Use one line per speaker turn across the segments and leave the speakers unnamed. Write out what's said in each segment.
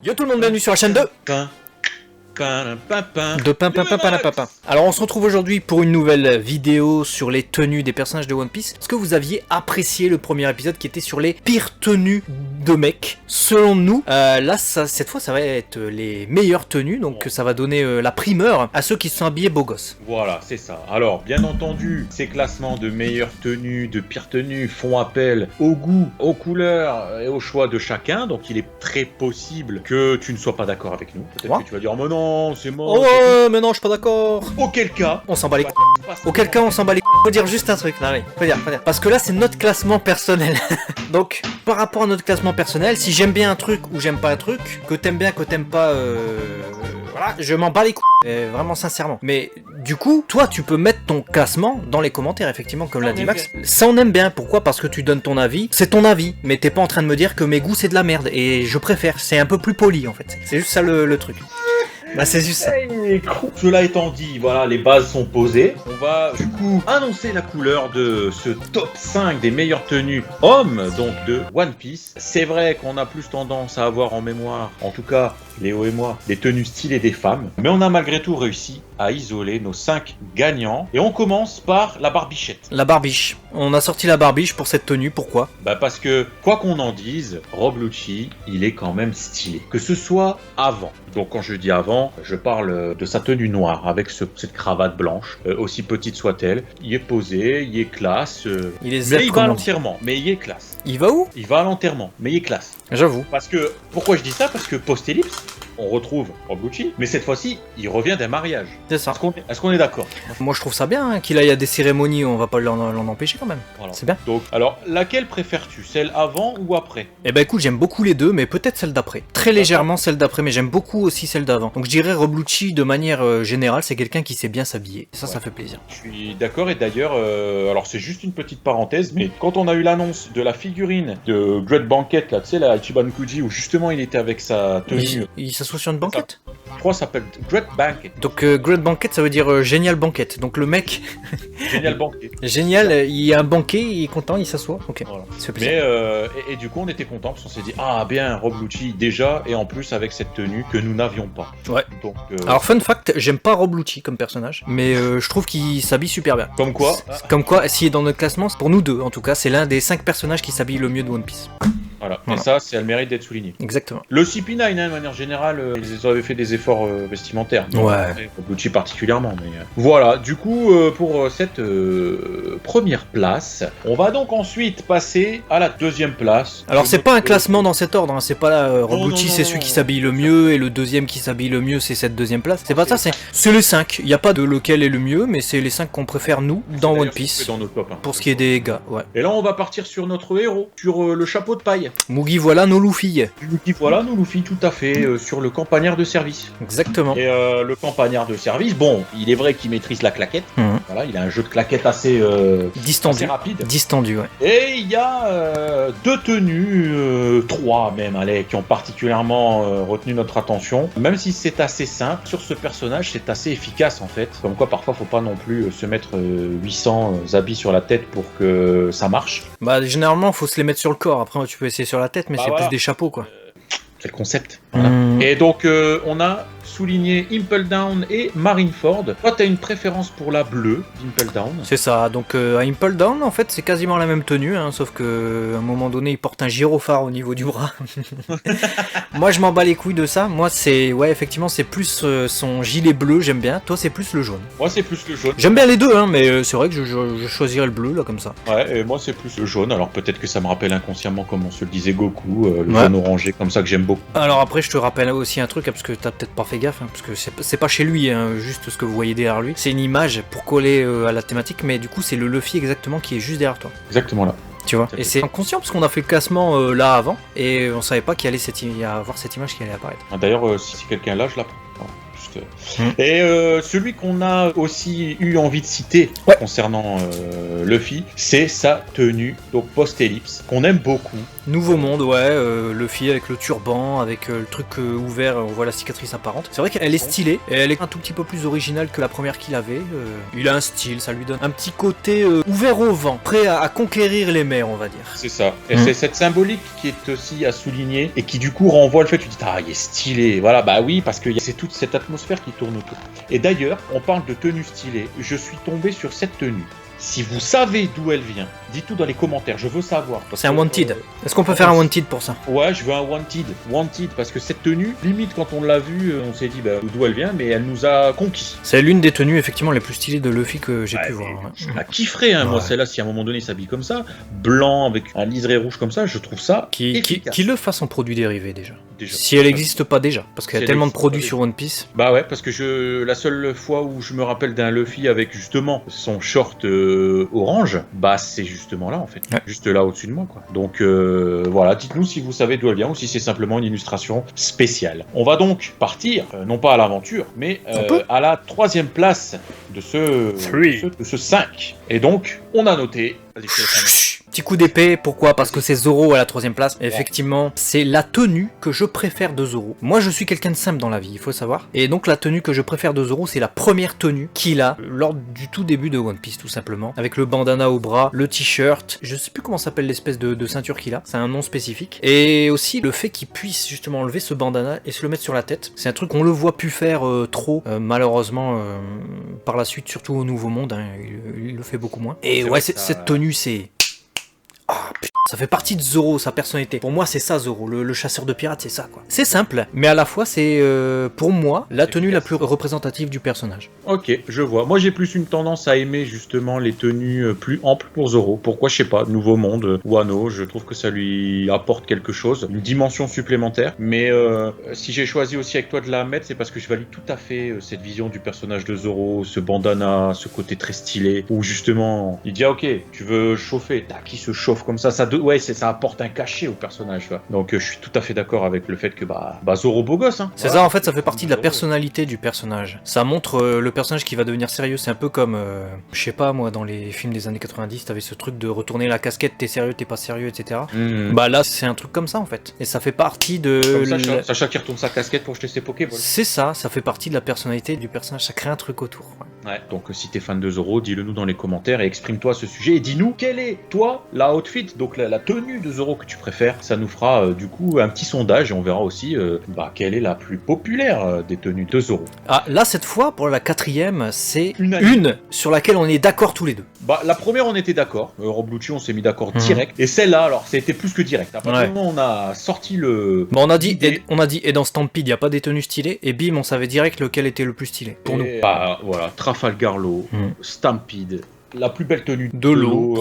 Yo tout le monde, bienvenue sur la chaîne de Pain. Alors on se retrouve aujourd'hui pour une nouvelle vidéo sur les tenues des personnages de One Piece. Est-ce que vous aviez apprécié le premier épisode qui était sur les pires tenues de mecs selon nous? Là cette fois ça va être les meilleures tenues, donc ça va donner la primeur à ceux qui se sont habillés beaux gosses.
Voilà, c'est ça. Alors bien entendu, ces classements de meilleures tenues, de pires tenues font appel au goût, aux couleurs et au choix de chacun. Donc il est très possible que tu ne sois pas d'accord avec nous. Peut-être que tu vas dire oh, mais non, c'est mort.
Oh mais non, je suis pas d'accord.
Auquel cas,
on s'en bat les couilles. Auquel cas on s'en bat les couilles. Faut dire juste un truc, non, oui. Faut dire. Parce que là c'est notre classement personnel. Donc par rapport à notre classement personnel, si j'aime bien un truc ou j'aime pas un truc, que t'aimes bien, que t'aimes pas, voilà, je m'en bats les couilles. Vraiment sincèrement. Mais du coup, toi tu peux mettre ton classement dans les commentaires, effectivement, comme l'a dit Max. Ça on aime bien. Pourquoi? Parce que tu donnes ton avis. C'est ton avis, mais t'es pas en train de me dire que mes goûts c'est de la merde. Et je préfère. C'est un peu plus poli en fait. C'est juste ça le truc. Bah c'est juste ça.
Cela étant dit, voilà, les bases sont posées. On va du coup annoncer la couleur de ce top 5 des meilleures tenues hommes, donc de One Piece. C'est vrai qu'on a plus tendance à avoir en mémoire, en tout cas Léo et moi, des tenues stylées des femmes. Mais on a malgré tout réussi à isoler nos 5 gagnants. Et on commence par la barbichette.
La barbiche. On a sorti la barbiche pour cette tenue, pourquoi?
Bah parce que, quoi qu'on en dise, Rob Lucci, il est quand même stylé. Que ce soit avant. Donc quand je dis avant, je parle de sa tenue noire avec cette cravate blanche, aussi petite soit-elle. Il est posé, il est classe.
Il est
mais il va à l'enterrement, mais il est classe.
Il va où?
Il va à l'enterrement, mais il est classe.
J'avoue.
Parce que, pourquoi je dis ça? Parce que post-ellipse, on retrouve Rob Lucci, mais cette fois-ci, il revient d'un mariage.
C'est ça.
Est-ce qu'on est d'accord?
Moi je trouve ça bien hein, qu'il aille à des cérémonies, on va pas l'en empêcher quand même.
Voilà.
C'est bien.
Donc, alors, laquelle préfères-tu? Celle avant ou après?
Eh ben écoute, j'aime beaucoup les deux, mais peut-être celle d'après. Très légèrement celle d'après, mais j'aime beaucoup aussi celle d'avant. Donc je dirais Rob Lucci de manière générale, c'est quelqu'un qui sait bien s'habiller. Ça, ça fait plaisir.
Je suis d'accord, et d'ailleurs, alors c'est juste une petite parenthèse, mais quand on a eu l'annonce de la figurine de Great Banquet, là, tu sais, la Ichiban Kuji, où justement il était avec sa tenue...
Il s'assoit sur une banquette?
Je crois que ça s'appelle Great Banquet.
Donc Great Banquet, ça veut dire génial banquette. Donc le mec...
Génial banquet.
Génial, il y a un banquet, il est content, il s'assoit. Ok.
Voilà.
C'est plaisir.
Mais, et du coup, on était content parce qu'on s'est dit, ah bien, Rob Lucci déjà, et en plus avec cette tenue que nous n'avions pas.
Ouais.
Donc,
alors fun fact, j'aime pas Rob Lucci comme personnage, mais je trouve qu'il s'habille super bien.
Comme quoi
Comme quoi, s'il est dans notre classement, pour nous deux en tout cas, c'est l'un des 5 personnages qui s'habillent le mieux de One Piece.
Voilà. Et ça, c'est le mérite d'être souligné.
Exactement.
Le CP9, hein, de manière générale, ils avaient fait des efforts vestimentaires.
Ouais.
Lucci particulièrement. Mais voilà, du coup, pour cette première place, on va donc ensuite passer à la deuxième place.
Alors, c'est pas un classement dans cet ordre, hein. C'est pas là, Rob Lucci, c'est celui qui s'habille le mieux, et le deuxième qui s'habille le mieux, c'est cette deuxième place. C'est pas ça, c'est les 5. Il n'y a pas de lequel est le mieux, mais c'est les 5 qu'on préfère, nous, dans One Piece.
Dans nos top, hein.
Pour ce qui est des gars, ouais.
Et là, on va partir sur notre héros, sur le chapeau de paille.
Mugi, voilà nos Luffy.
Voilà, nous Luffy, tout à fait, sur le campagnard de service.
Exactement.
Et le campagnard de service, bon, il est vrai qu'il maîtrise la claquette. Voilà, il a un jeu de claquette assez
distendu,
assez rapide.
Distendu, ouais.
Et il y a 2 tenues, 3 même, allez, qui ont particulièrement retenu notre attention. Même si c'est assez simple, sur ce personnage, c'est assez efficace en fait. Comme quoi, parfois, faut pas non plus se mettre 800 habits sur la tête pour que ça marche.
Bah, généralement, faut se les mettre sur le corps. Après, tu peux essayer sur la tête, mais c'est
voilà.
plus des chapeaux, quoi.
C'est le concept. Voilà. Et donc, on a souligné Impel Down et Marineford. Toi, t'as une préférence pour la bleue d'Impel Down.
C'est ça. Donc, à Impel Down, en fait, c'est quasiment la même tenue, hein, sauf que à un moment donné, il porte un gyrophare au niveau du bras. Moi, je m'en bats les couilles de ça. Moi, c'est, ouais, effectivement, c'est plus son gilet bleu, j'aime bien. Toi, c'est plus le jaune.
Moi, c'est plus le jaune.
J'aime bien les deux, hein, mais c'est vrai que je choisirais le bleu, là, comme ça.
Ouais, et moi, c'est plus le jaune. Alors, peut-être que ça me rappelle inconsciemment, comme on se le disait, Goku, le jaune orangé, comme ça que j'aime beaucoup.
Alors après, je te rappelle aussi un truc, parce que t'as peut-être pas fait gaffe, hein, parce que c'est pas chez lui, hein, juste ce que vous voyez derrière lui. C'est une image pour coller à la thématique, mais du coup, c'est le Luffy exactement qui est juste derrière toi.
Exactement là.
Tu vois. Et c'est inconscient, parce qu'on a fait le classement là avant, et on savait pas qu'il allait y avoir cette image qui allait apparaître.
D'ailleurs, si quelqu'un là, je la prends. juste. Et celui qu'on a aussi eu envie de citer concernant Luffy, c'est sa tenue, donc post-ellipse, qu'on aime beaucoup.
Nouveau monde, Luffy avec le turban, avec le truc ouvert, on voit la cicatrice apparente. C'est vrai qu'elle est stylée, et elle est un tout petit peu plus originale que la première qu'il avait. Il a un style, ça lui donne un petit côté ouvert au vent, prêt à conquérir les mers, on va dire.
C'est ça. Et c'est cette symbolique qui est aussi à souligner, et qui du coup renvoie le fait, tu dis, ah, il est stylé. Voilà, bah oui, parce que c'est toute cette atmosphère qui tourne autour. Et d'ailleurs, on parle de tenue stylée. Je suis tombé sur cette tenue. Si vous savez d'où elle vient, dites-tout dans les commentaires, je veux savoir.
C'est un wanted. Est-ce qu'on peut faire un wanted pour ça?
Ouais, je veux un wanted. Wanted, parce que cette tenue, limite quand on l'a vue, on s'est dit d'où elle vient, mais elle nous a conquis.
C'est l'une des tenues effectivement les plus stylées de Luffy que j'ai pu voir.
Je la kifferais, moi celle-là, si à un moment donné il s'habille comme ça, blanc avec un liseré rouge comme ça, je trouve ça efficace.
Qui le fasse en produit dérivé déjà. Si elle n'existe pas déjà, parce qu'il y a tellement de produits sur One Piece.
Bah ouais, parce que la seule fois où je me rappelle d'un Luffy avec justement son short orange, bah c'est justement là en fait, juste là au-dessus de moi quoi. Donc voilà, dites-nous si vous savez d'où elle vient ou si c'est simplement une illustration spéciale. On va donc partir, non pas à l'aventure, mais à la 3e place de ce 5. Et donc, on a noté...
Petit coup d'épée, pourquoi? Parce que c'est Zoro à la 3e place. Et effectivement, c'est la tenue que je préfère de Zoro. Moi, je suis quelqu'un de simple dans la vie, il faut savoir. Et donc, la tenue que je préfère de Zoro, c'est la première tenue qu'il a lors du tout début de One Piece, tout simplement. Avec le bandana au bras, le t-shirt. Je sais plus comment s'appelle l'espèce de ceinture qu'il a. C'est un nom spécifique. Et aussi, le fait qu'il puisse justement enlever ce bandana et se le mettre sur la tête. C'est un truc qu'on le voit plus faire trop, malheureusement, par la suite, surtout au Nouveau Monde. Hein, il le fait beaucoup moins. Et ouais, cette tenue, c'est... Oh putain, ça fait partie de Zoro, sa personnalité. Pour moi, c'est ça Zoro, le chasseur de pirates, c'est ça quoi. C'est simple, mais à la fois, c'est pour moi la tenue la plus représentative du personnage.
Ok, je vois. Moi, j'ai plus une tendance à aimer justement les tenues plus amples pour Zoro. Pourquoi, je sais pas, Nouveau Monde, Wano, je trouve que ça lui apporte quelque chose, une dimension supplémentaire. Mais si j'ai choisi aussi avec toi de la mettre, c'est parce que je valide tout à fait cette vision du personnage de Zoro, ce bandana, ce côté très stylé, où justement, il dit ah, ok, tu veux chauffer, tac, il se chauffe comme ça, ça apporte un cachet au personnage. Quoi. Donc je suis tout à fait d'accord avec le fait que Zoro beau gosse. Hein.
C'est ça en fait, ça fait partie de la personnalité du personnage. Ça montre le personnage qui va devenir sérieux. C'est un peu comme, je sais pas moi, dans les films des années 90, t'avais ce truc de retourner la casquette, t'es sérieux, t'es pas sérieux, etc. Bah là c'est un truc comme ça en fait. Et ça fait partie de...
Comme Sacha qui retourne sa casquette pour jeter ses Pokéballs.
C'est ça fait partie de la personnalité du personnage, ça crée un truc autour.
Ouais. Donc si t'es fan de Zoro, dis-le nous dans les commentaires et exprime-toi à ce sujet et dis-nous quelle est toi la outfit, donc la tenue de Zoro que tu préfères. Ça nous fera du coup un petit sondage et on verra aussi quelle est la plus populaire des tenues de Zoro.
Ah là cette fois pour la 4e, c'est une sur laquelle on est d'accord tous les deux.
La première on était d'accord, Rob Lucci on s'est mis d'accord direct et celle-là alors ça a été plus que direct. À partir du moment où on a sorti le...
on a dit et dans Stampede il n'y a pas des tenues stylées et bim on savait direct lequel était le plus stylé pour nous.
Voilà, Trafalgar Law, Stampede, la plus belle tenue
de l'eau.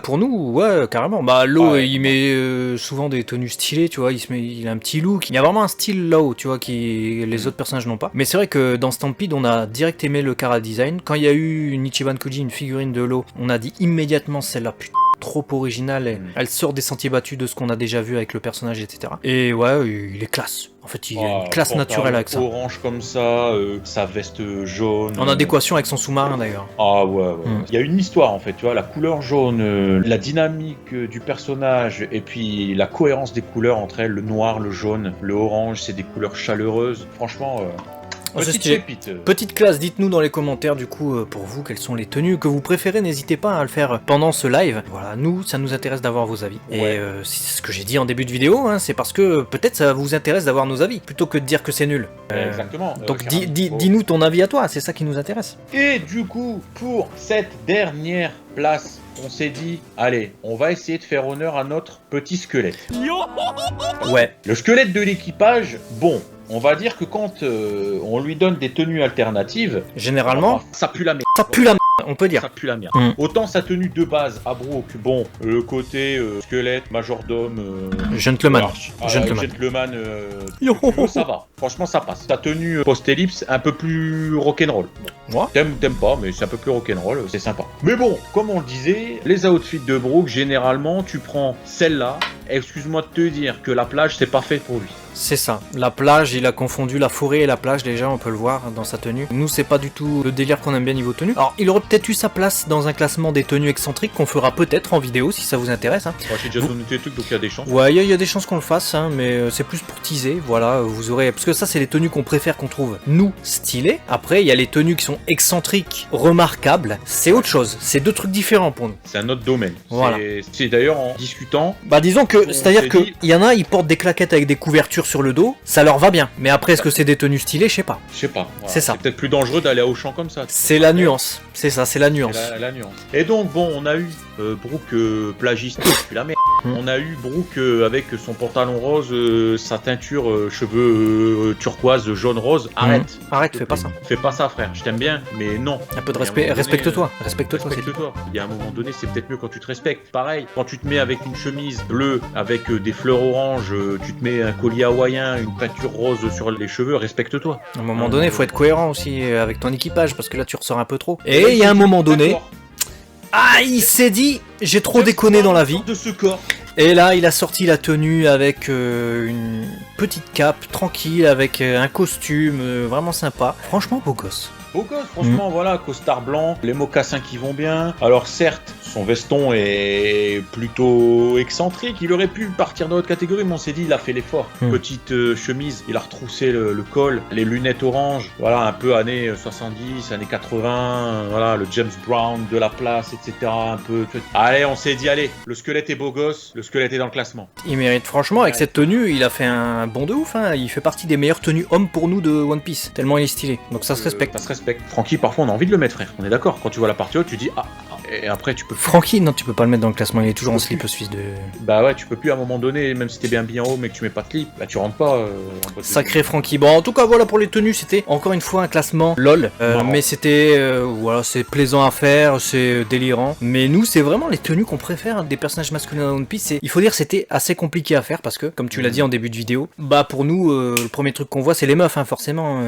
Pour nous, ouais, carrément. L'eau, il met souvent des tenues stylées, tu vois, il a un petit look. Il y a vraiment un style Law, tu vois, qui les autres personnages n'ont pas. Mais c'est vrai que dans Stampede, on a direct aimé le chara design. Quand il y a eu une Ichiban Koji, une figurine de Law, on a dit immédiatement celle-là, putain, trop originale. Elle sort des sentiers battus de ce qu'on a déjà vu avec le personnage, etc. Et ouais, il est classe. En fait, il y a une classe naturelle avec ça.
Orange comme ça, sa veste jaune.
En adéquation avec son sous-marin d'ailleurs.
Ah ouais. Il y a une histoire en fait, tu vois, la couleur jaune, la dynamique du personnage et puis la cohérence des couleurs entre elles, le noir, le jaune, le orange, c'est des couleurs chaleureuses. Franchement...
Petite classe, dites-nous dans les commentaires du coup pour vous quelles sont les tenues que vous préférez, n'hésitez pas à le faire pendant ce live. Voilà, nous ça nous intéresse d'avoir vos avis. Et c'est ce que j'ai dit en début de vidéo, hein, c'est parce que peut-être ça vous intéresse d'avoir nos avis, plutôt que de dire que c'est nul.
Exactement.
Donc dis-nous ton avis à toi, c'est ça qui nous intéresse.
Et du coup, pour cette dernière place, on s'est dit, allez, on va essayer de faire honneur à notre petit squelette.
Ouais.
Le squelette de l'équipage, bon... On va dire que quand on lui donne des tenues alternatives,
généralement,
ça pue la merde.
Ça pue la merde, on peut dire.
Ça pue la merde. Autant sa tenue de base à Brooke, bon, le côté squelette, majordome,
gentleman,
gentleman, ça va. Franchement, ça passe. Ta tenue post-ellipse, un peu plus rock'n'roll.
Moi
T'aimes ou t'aimes pas, mais c'est un peu plus rock'n'roll, c'est sympa. Mais bon, comme on le disait, les outfits de Brooke, généralement, tu prends celle-là. Excuse-moi de te dire que la plage, c'est pas fait pour lui.
C'est ça. La plage, il a confondu la forêt et la plage, déjà, on peut le voir dans sa tenue. Nous, c'est pas du tout le délire qu'on aime bien niveau tenue. Alors, il aurait peut-être eu sa place dans un classement des tenues excentriques qu'on fera peut-être en vidéo si ça vous intéresse. Hein.
Moi, j'ai déjà donné tes trucs, donc il y a des chances.
Ouais, il y a des chances qu'on le fasse, hein, mais c'est plus pour teaser. Voilà, vous aurez. Parce que ça, c'est les tenues qu'on préfère, qu'on trouve nous stylées. Après, il y a les tenues qui sont excentriques, remarquables. C'est autre chose. C'est deux trucs différents pour nous.
C'est un autre domaine.
Voilà.
C'est d'ailleurs en discutant.
Bah, disons que,
On
c'est-à-dire
s'est
que
dit-
il y en a, ils portent des claquettes avec des couvertures sur le dos. Ça leur va bien. Mais après, est-ce que c'est des tenues stylées? Je sais pas.
Je sais pas. Voilà.
C'est ça.
C'est peut-être plus dangereux d'aller au champ comme ça.
C'est la nuance. C'est ça, c'est la nuance.
C'est la nuance. Et donc, bon, on a eu Brooke plagiste, puis la merde. On a eu Brooke avec son pantalon rose, sa teinture cheveux turquoise, jaune rose. Arrête.
Arrête, fais pas ça.
Fais pas ça, frère. Je t'aime bien, mais non.
Un peu de
Il y a
respect.
moment donné,
Respecte-toi. Respecte-toi. c'est tout.
Respecte-toi. Il y a un moment donné, c'est peut-être mieux quand tu te respectes. Pareil, quand tu te mets avec une chemise bleue, avec des fleurs oranges, tu te mets un collier hawaïen, une peinture rose sur les cheveux, respecte-toi.
À un moment donné, il faut être cohérent aussi avec ton équipage parce que là, tu ressors un peu trop. Et il y a un moment donné,
D'accord.
ah, il s'est dit, j'ai trop déconné dans la vie.
De ce corps.
Et là, il a sorti la tenue avec une petite cape tranquille, avec un costume vraiment sympa. Franchement, beau gosse.
Beau gosse, franchement, voilà, costard blanc, les mocassins qui vont bien. Alors certes, son veston est plutôt excentrique, il aurait pu partir dans l'autre catégorie, mais on s'est dit, il a fait l'effort. Petite chemise, il a retroussé le col, les lunettes oranges, voilà, un peu années 70, années 80, voilà, le James Brown de la place, etc. Un peu. Allez, on s'est dit, allez, le squelette est beau gosse, le squelette est dans le classement.
Il mérite, franchement, avec cette tenue, il a fait un bond de ouf. Hein. Il fait partie des meilleures tenues hommes pour nous de One Piece. Tellement il est stylé. Donc ça se respecte.
Ça se respecte. Francky, parfois, on a envie de le mettre, frère. On est d'accord. Quand tu vois la partie haute, tu dis, et après, tu peux.
Francky, non, tu peux pas le mettre dans le classement. Il est toujours en slip, ce fils de.
Bah ouais, tu peux plus à un moment donné, même si t'es bien en haut, mais que tu mets pas de clip, bah tu rentres pas. En boîte de
Sacré Francky. Bon, en tout cas, voilà pour les tenues. C'était encore une fois un classement LOL. Mais c'était, voilà, c'est plaisant à faire, c'est délirant. Mais nous, c'est vraiment les tenues qu'on préfère des personnages masculins dans One Piece. Il faut dire, c'était assez compliqué à faire parce que, comme tu l'as dit en début de vidéo, bah pour nous, le premier truc qu'on voit, c'est les meufs, hein, forcément,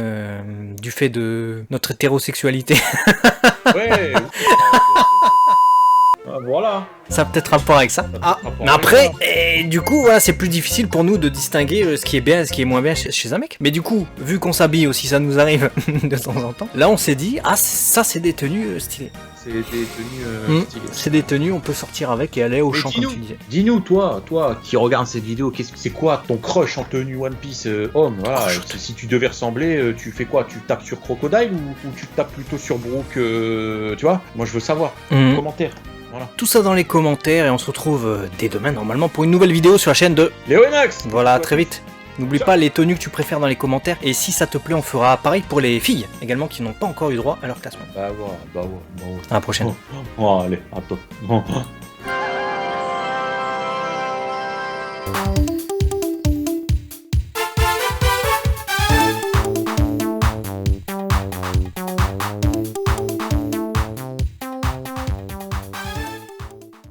du fait de notre hétérosexualité.
Ouais. Voilà.
Ça a peut-être rapport avec ça. Mais après, du coup, voilà, c'est plus difficile pour nous de distinguer ce qui est bien et ce qui est moins bien chez un mec. Mais du coup, vu qu'on s'habille aussi, ça nous arrive de temps en temps. Là, on s'est dit, ça, c'est des tenues stylées.
C'est des tenues stylées.
C'est des tenues, on peut sortir avec et aller au champ, comme tu disais.
Dis-nous, toi qui regarde cette vidéo, c'est quoi ton crush en tenue One Piece homme? Voilà. Si tu devais ressembler, tu fais quoi? Tu tapes sur Crocodile ou tu tapes plutôt sur Brooke? Tu vois? Moi, je veux savoir. Commentaire. Voilà.
Tout ça dans les commentaires et on se retrouve dès demain normalement pour une nouvelle vidéo sur la chaîne de
Léo et Max.
Voilà, à très vite. N'oublie pas les tenues que tu préfères dans les commentaires et si ça te plaît, on fera pareil pour les filles également qui n'ont pas encore eu droit à leur classement.
Bah ouais.
À la prochaine.
Oh, allez, à toi.